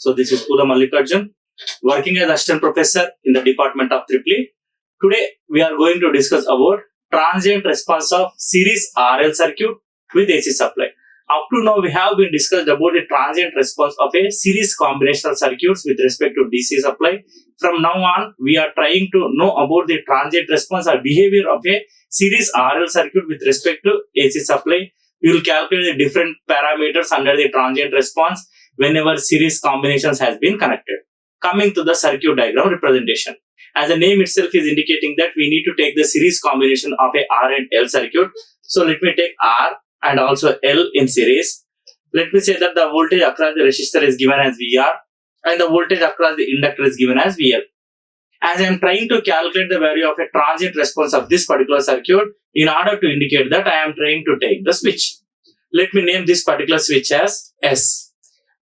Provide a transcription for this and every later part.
So this is Poola Mallikarjun, working as assistant professor in the department of EEE. Today we are going to discuss about transient response of series RL circuit with AC supply. Up to now we have been discussed about the transient response of a series combinational circuits with respect to DC supply. From now on we are trying to know about the transient response or behavior of a series RL circuit with respect to AC supply. We will calculate the different parameters under the transient response whenever series combinations has been connected. Coming to the circuit diagram representation. As the name itself is indicating that we need to take the series combination of a R and L circuit. So let me take R and also L in series. Let me say that the voltage across the resistor is given as VR and the voltage across the inductor is given as VL. As I am trying to calculate the value of a transient response of this particular circuit, in order to indicate that I am trying to take the switch. Let me name this particular switch as S.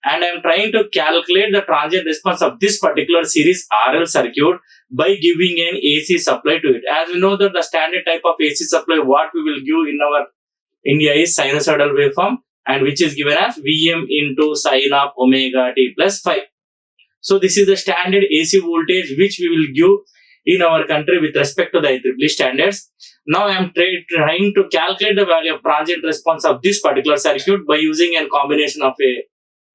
And I am trying to calculate the transient response of this particular series RL circuit by giving an AC supply to it. As we know that the standard type of AC supply what we will give in our India is sinusoidal waveform, and which is given as Vm into sine of omega t plus phi. So this is the standard AC voltage which we will give in our country with respect to the IEEE standards. Now I am trying to calculate the value of transient response of this particular circuit by using a combination of a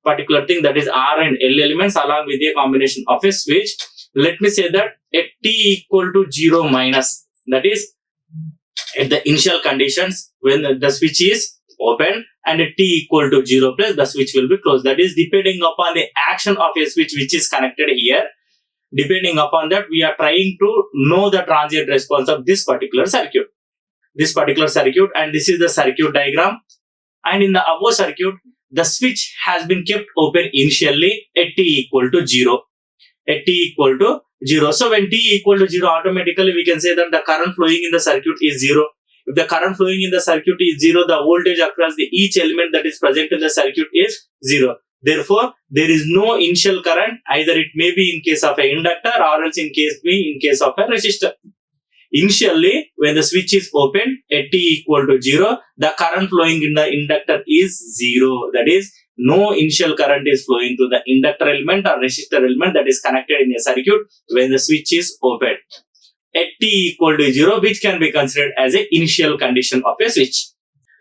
particular thing, that is R and L elements, along with a combination of a switch. Let me say that at t equal to 0 minus, that is at the initial conditions when the switch is open, and at t equal to 0 plus the switch will be closed. That is depending upon the action of a switch which is connected here. Depending upon that, we are trying to know the transient response of this particular circuit. And this is the circuit diagram. And in the above circuit, the switch has been kept open initially at t equal to 0. So when t equal to 0, automatically we can say that the current flowing in the circuit is 0. If the current flowing in the circuit is 0, the voltage across each element that is present in the circuit is 0. Therefore, there is no initial current, either it may be in case of an inductor or else in case of a resistor. Initially, when the switch is open at t equal to 0, the current flowing in the inductor is 0. That is, no initial current is flowing to the inductor element or resistor element that is connected in a circuit when the switch is open at t equal to 0, which can be considered as an initial condition of a switch.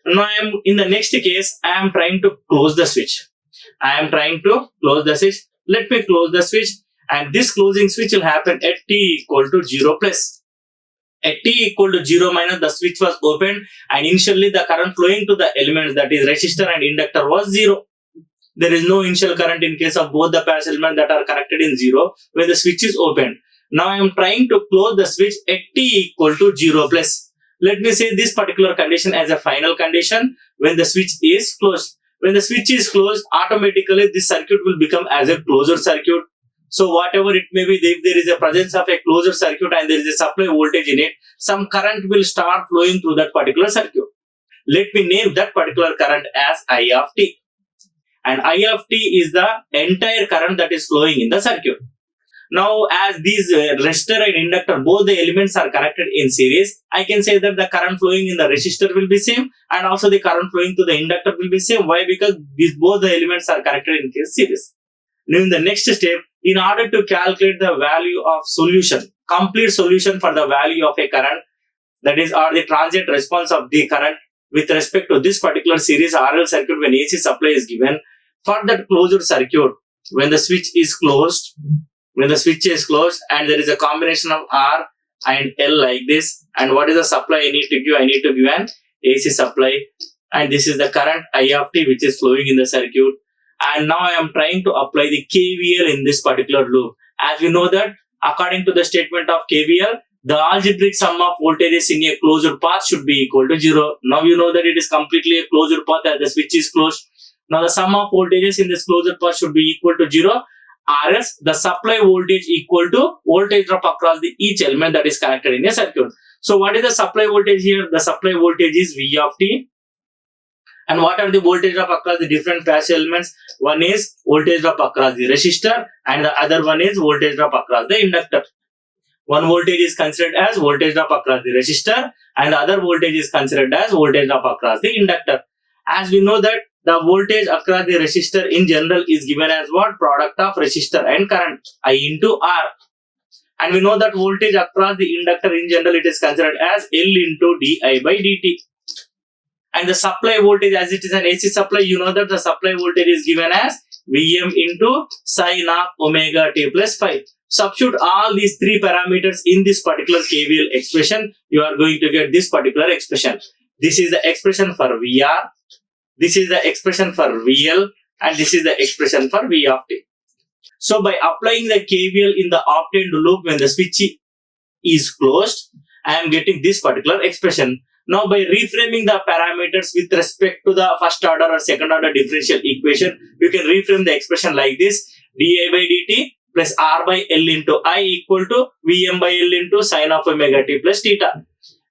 Now, in the next case, I am trying to close the switch. Let me close the switch, and this closing switch will happen at t equal to 0 plus. At t equal to 0 minus, the switch was open and initially the current flowing to the elements, that is resistor and inductor, was 0. There is no initial current in case of both the pairs elements that are connected in 0 when the switch is open. Now I am trying to close the switch at t equal to 0 plus. Let me say this particular condition as a final condition when the switch is closed. When the switch is closed, automatically this circuit will become as a closed circuit. So whatever it may be, if there is a presence of a closed circuit and there is a supply voltage in it, some current will start flowing through that particular circuit. Let me name that particular current as I of t. And I of t is the entire current that is flowing in the circuit. Now, as these resistor and inductor, both the elements are connected in series, I can say that the current flowing in the resistor will be same and also the current flowing to the inductor will be same. Why? Because both the elements are connected in series. Now, in the next step, in order to calculate the value of solution, complete solution for the value of a current, that is, or the transient response of the current with respect to this particular series RL circuit when AC supply is given, for that closed circuit, when the switch is closed, and there is a combination of R and L like this, and what is the supply I need to give? I need to give an AC supply, and this is the current I of t which is flowing in the circuit. And now I am trying to apply the KVL in this particular loop. As we know that according to the statement of KVL, the algebraic sum of voltages in a closed path should be equal to 0. Now you know that it is completely a closed path as the switch is closed. Now the sum of voltages in this closed path should be equal to 0, or else the supply voltage equal to voltage drop across each element that is connected in a circuit. So what is the supply voltage here? The supply voltage is V of t. And what are the voltage drop across the different passive elements? One is voltage drop across the resistor and the other one is voltage drop across the inductor. One voltage is considered as voltage drop across the resistor and the other voltage is considered as voltage drop across the inductor. As we know that the voltage across the resistor in general is given as what? Product of resistor and current, I into R. And we know that voltage across the inductor in general, it is considered as L into di by dt. And the supply voltage, as it is an AC supply, you know that the supply voltage is given as Vm into sine of omega t plus phi. Substitute all these three parameters in this particular KVL expression, you are going to get this particular expression. This is the expression for VR, this is the expression for VL, and this is the expression for V of t. So by applying the KVL in the obtained loop when the switch is closed, I am getting this particular expression. Now by reframing the parameters with respect to the first order or second order differential equation, you can reframe the expression like this: dI by dt plus R by L into I equal to Vm by L into sine of omega t plus theta.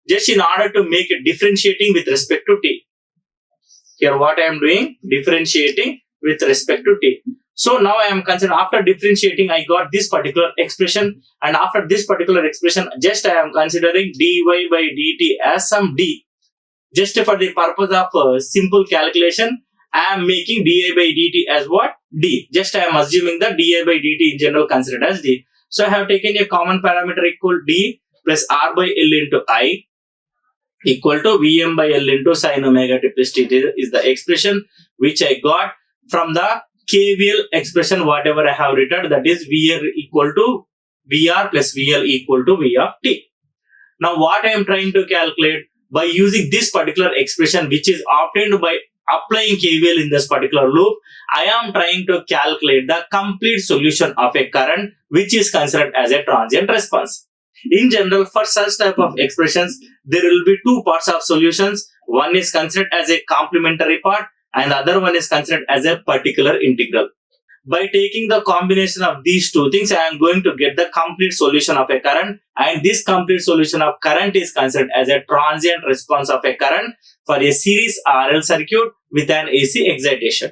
Just in order to make it differentiating with respect to t. Here what I am doing? Differentiating with respect to t. So now I am considering, after differentiating, I got this particular expression, and after this particular expression, just I am considering dy by dt as some d. Just for the purpose of simple calculation, I am making di by dt as what? D. Just I am assuming that di by dt in general considered as d. So I have taken a common parameter equal d plus r by l into I equal to Vm by L into sine omega t plus theta is the expression which I got from the KVL expression whatever I have written, that is VR equal to VR plus VL equal to V of t. Now what I am trying to calculate by using this particular expression which is obtained by applying KVL in this particular loop, I am trying to calculate the complete solution of a current which is considered as a transient response. In general, for such type of expressions, there will be two parts of solutions. One is considered as a complementary part and the other one is considered as a particular integral. By taking the combination of these two things, I am going to get the complete solution of a current, and this complete solution of current is considered as a transient response of a current for a series RL circuit with an AC excitation.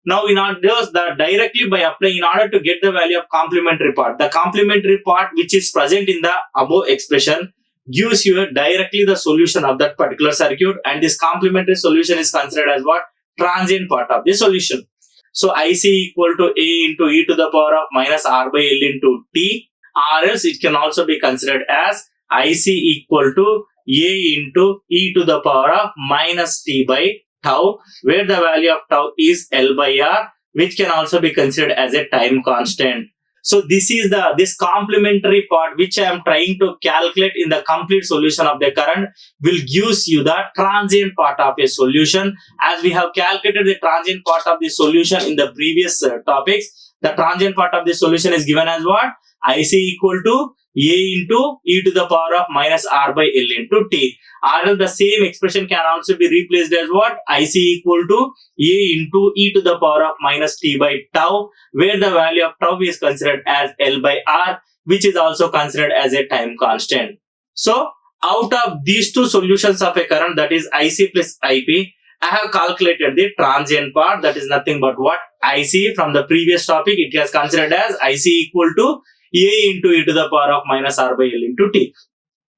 Now, in order that directly by applying, in order to get the value of complementary part, the complementary part which is present in the above expression gives you directly the solution of that particular circuit, and this complementary solution is considered as what? Transient part of the solution. So IC equal to A into e to the power of minus R by L into T, or else it can also be considered as IC equal to A into e to the power of minus T by tau, where the value of tau is L by R, which can also be considered as a time constant. So this is this complementary part which I am trying to calculate in the complete solution of the current will gives you the transient part of a solution. As we have calculated the transient part of the solution in the previous topics, the transient part of the solution is given as what? IC equal to A into e to the power of minus R by L into T. Or the same expression can also be replaced as what? IC equal to A into e to the power of minus T by tau, where the value of tau is considered as L by R, which is also considered as a time constant. So, out of these two solutions of a current, that is IC plus IP, I have calculated the transient part, that is nothing but what? IC from the previous topic, it is considered as IC equal to A into e to the power of minus R by L into T.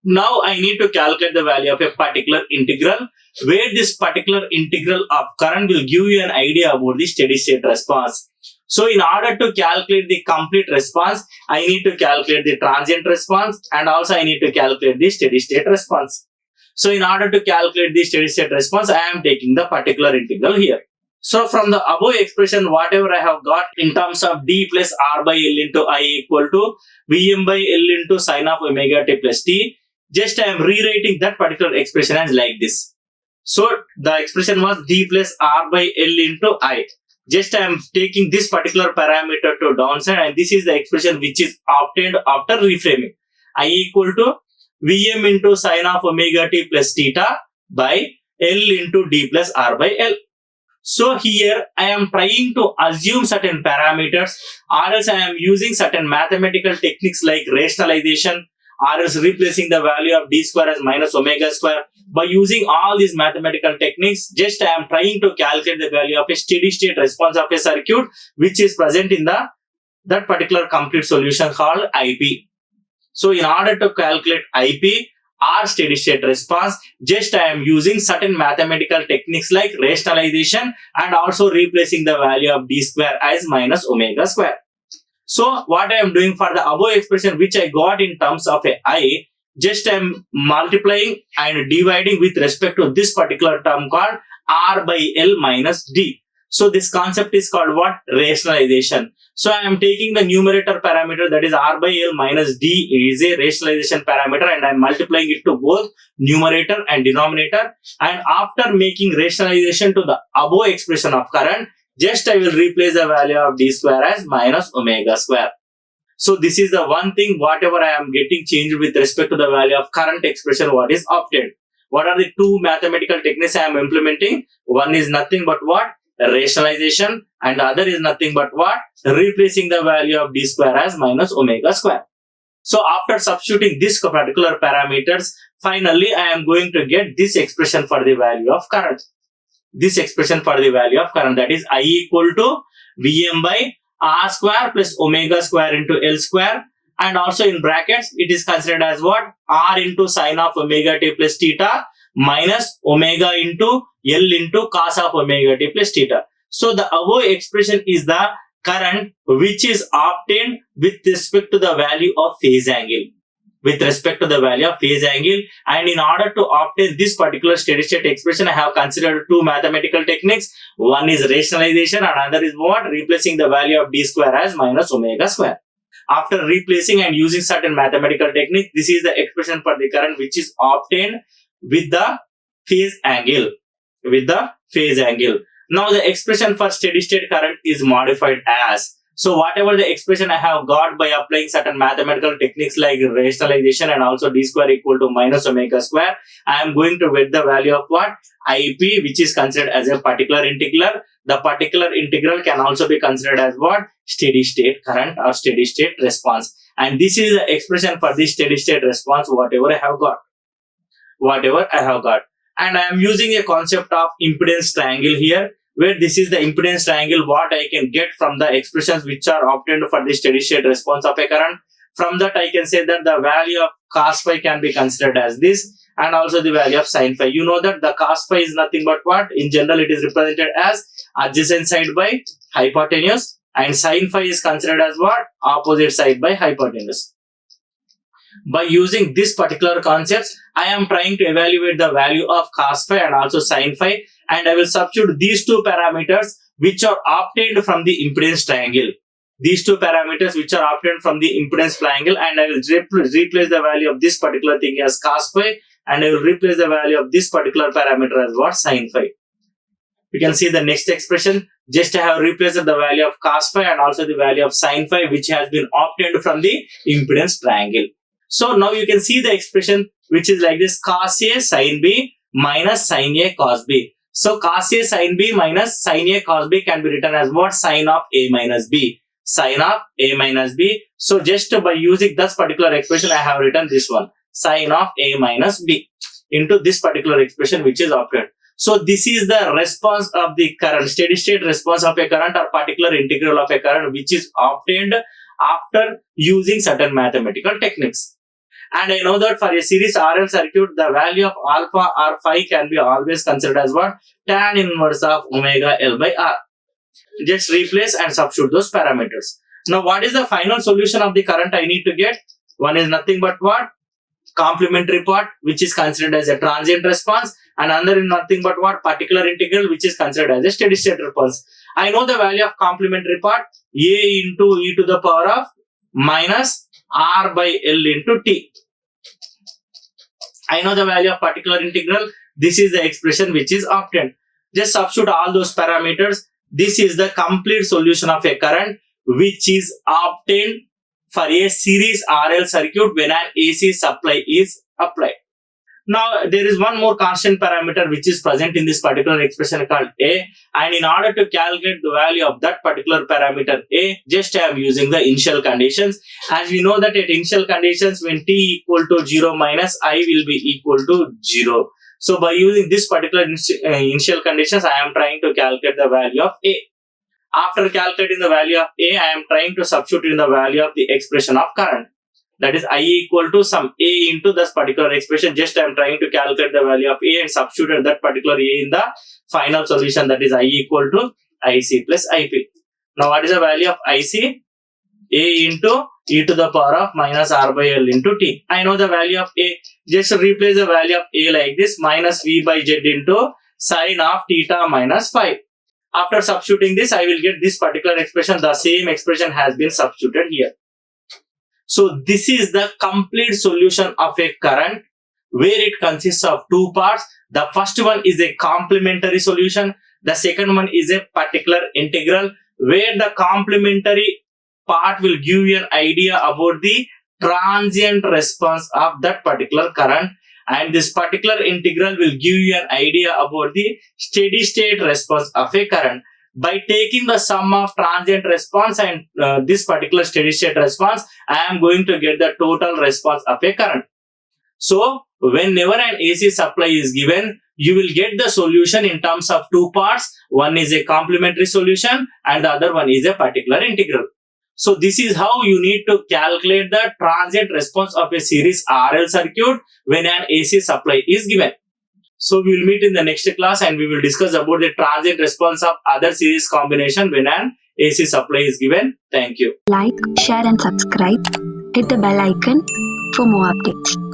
Now I need to calculate the value of a particular integral, where this particular integral of current will give you an idea about the steady state response. So in order to calculate the complete response, I need to calculate the transient response, and also I need to calculate the steady state response. So in order to calculate the steady state response, I am taking the particular integral here. So from the above expression, whatever I have got in terms of d plus r by L into I equal to Vm by L into sine of omega t plus t, just I am rewriting that particular expression as like this. So the expression was d plus r by L into I. Just I am taking this particular parameter to downside, and this is the expression which is obtained after reframing. I equal to Vm into sine of omega t plus theta by L into d plus r by L. So here I am trying to assume certain parameters, or else I am using certain mathematical techniques like rationalization, or else replacing the value of d square as minus omega square. By using all these mathematical techniques, just I am trying to calculate the value of a steady state response of a circuit which is present in that particular complete solution called IP. So in order to calculate IP, or steady state response. Just I am using certain mathematical techniques like rationalization and also replacing the value of d square as minus omega square. So what I am doing for the above expression which I got in terms of a I, just I am multiplying and dividing with respect to this particular term called R by L minus D. So this concept is called what? Rationalization. So I am taking the numerator parameter, that is R by L minus D is a rationalization parameter, and I am multiplying it to both numerator and denominator. And after making rationalization to the above expression of current, just I will replace the value of d square as minus omega square. So this is the one thing, whatever I am getting changed with respect to the value of current expression, what is obtained. What are the two mathematical techniques I am implementing? One is nothing but what? Rationalization, and the other is nothing but what? Replacing the value of d square as minus omega square. So after substituting this particular parameters, finally I am going to get this expression for the value of current. This expression for the value of current, that is I equal to Vm by R square plus omega square into L square, and also in brackets it is considered as what? R into sine of omega t plus theta minus omega into L into cos of omega t plus theta. So the above expression is the current which is obtained with respect to the value of phase angle. With respect to the value of phase angle, and in order to obtain this particular steady state expression, I have considered two mathematical techniques. One is rationalization and another is what? Replacing the value of d square as minus omega square. After replacing and using certain mathematical technique, this is the expression for the current which is obtained with the phase angle. With the phase angle. Now the expression for steady state current is modified as. So whatever the expression I have got by applying certain mathematical techniques like rationalization and also d square equal to minus omega square, I am going to get the value of what? IP, which is considered as a particular integral. The particular integral can also be considered as what? Steady state current or steady state response. And this is the expression for the steady state response, whatever I have got. Whatever I have got. And I am using a concept of impedance triangle here, where this is the impedance triangle what I can get from the expressions which are obtained for the steady state response of a current. From that I can say that the value of cos phi can be considered as this, and also the value of sin phi. You know that the cos phi is nothing but what? In general it is represented as adjacent side by hypotenuse, and sin phi is considered as what? Opposite side by hypotenuse. By using this particular concepts, I am trying to evaluate the value of cos phi and also sin phi, and I will substitute these two parameters which are obtained from the impedance triangle. These two parameters which are obtained from the impedance triangle, and I will replace the value of this particular thing as cos phi, and I will replace the value of this particular parameter as what? Sin phi. You can see the next expression. Just I have replaced the value of cos phi and also the value of sin phi which has been obtained from the impedance triangle. So now you can see the expression which is like this: cos A sin B minus sin A cos B. So cos A sin B minus sin A cos B can be written as what? Sin of A minus B. Sin of A minus B. So just by using this particular expression, I have written this one: sin of A minus B into this particular expression which is obtained. So this is the response of the current, steady state response of a current or particular integral of a current which is obtained after using certain mathematical techniques. And I know that for a series RL circuit, the value of alpha or phi can be always considered as what? Tan inverse of omega L by R. Just replace and substitute those parameters. Now what is the final solution of the current I need to get? One is nothing but what? Complementary part which is considered as a transient response, and another is nothing but what? Particular integral which is considered as a steady state response. I know the value of complementary part, A into e to the power of minus R by L into T. I know the value of particular integral. This is the expression which is obtained. Just substitute all those parameters. This is the complete solution of a current which is obtained for a series RL circuit when an AC supply is applied. Now there is one more constant parameter which is present in this particular expression called A, and in order to calculate the value of that particular parameter A, just I am using the initial conditions. As we know that at initial conditions, when t equal to 0 minus I will be equal to 0. So by using this particular initial conditions, I am trying to calculate the value of A. After calculating the value of A, I am trying to substitute in the value of the expression of current. that is I equal to some A into this particular expression. Just I am trying to calculate the value of A and substitute that particular A in the final solution, that is I equal to IC plus IP. Now what is the value of IC? A into e to the power of minus R by L into T. I know the value of A. Just replace the value of A like this, minus V by Z into sine of theta minus phi. After substituting this, I will get this particular expression. The same expression has been substituted here. So this is the complete solution of a current, where it consists of two parts. The first one is a complementary solution. The second one is a particular integral, where the complementary part will give you an idea about the transient response of that particular current, and this particular integral will give you an idea about the steady state response of a current. By taking the sum of transient response and this particular steady state response, I am going to get the total response of a current. So whenever an AC supply is given, you will get the solution in terms of two parts. One is a complementary solution and the other one is a particular integral. So this is how you need to calculate the transient response of a series RL circuit when an AC supply is given. So we will meet in the next class and we will discuss about the transient response of other series combination when an AC supply is given. Thank you. Like, share and subscribe. Hit the bell icon for more updates.